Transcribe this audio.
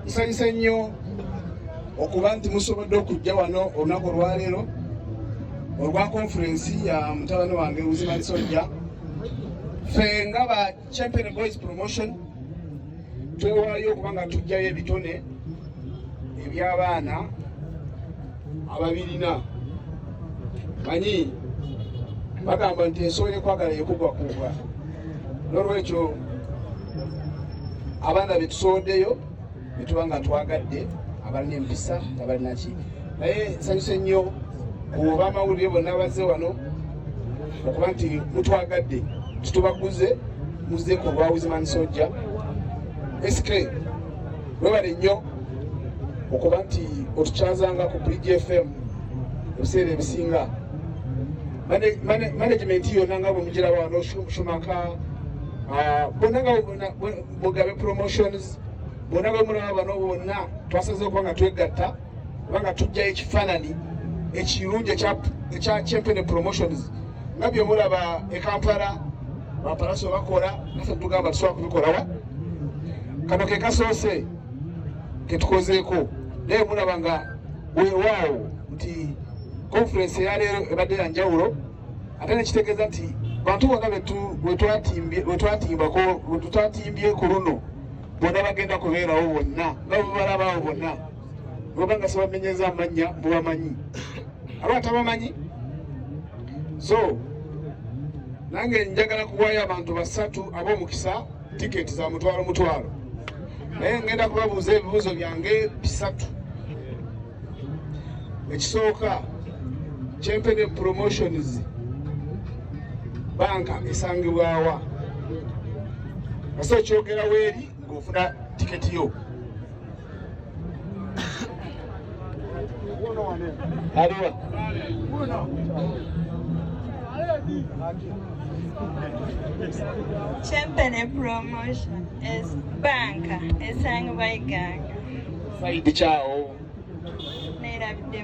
nsanyuse nnyo okuba nti musobodde okujja wano olunaku olwaleero olwa konferensi ya mutabani wange Uzimani Sojja. Ffe nga ba Kyempene Boys Promotion twewaayo okuba nga tujjayo ebitone eby'abaana ababirina. Manyi bagamba nti ensolo ekwagala ekugwakugwa, n'olwekyo abaana be tusooddeyo ne tuba nga twagadde abalina empisa abalina ki. Naye nsanyuse nnyo ku b'amawulire bonna bazze wano okuba nti mutwagadde tutubaguze muzze ku lwa Uzimani Sojja. SK webale nnyo okuba nti otukyazanga ku Bridge FM ebiseera ebisinga. Management yonna nga bwe mugiraba wano, Shumaka bonna nga Mugabe Promotions, bonna bwe mulaba bano bonna twasaze okuba nga twegatta oba nga tujjayo ekifaananyi ekirungi ekya Kyempene Promotions nga bye mulaba e Kampala bapalaso bakola, naffe tugamba tusobola kubikolawa. Kano ke kasoose ke tukozeeko, naye mulaba nga weewaawo nti konferensi eyaleero ebadde ya njawulo, ate nekitegeeza nti bantu bonna wetwatimbye ku luno bonna bagenda kubeerawo bonna nga bwebalabaawo bonna. Oba nga sebamenyeza amannya mubamanyi, aba tabamanyi. So nange njagala kuwaayo abantu 3 ab'omukisa tiketi za mutwalo. Naye ngenda kubabuuza ebibuuzo byange 3. Ekisooka, Kyempene Promotions banka esangibwawa? Ase okyogera weeri ng'ofuna tiketi yo. Aliwa Kyempene Promotion is banka esangibwa Iganga. Saidi chao. Neerabidde.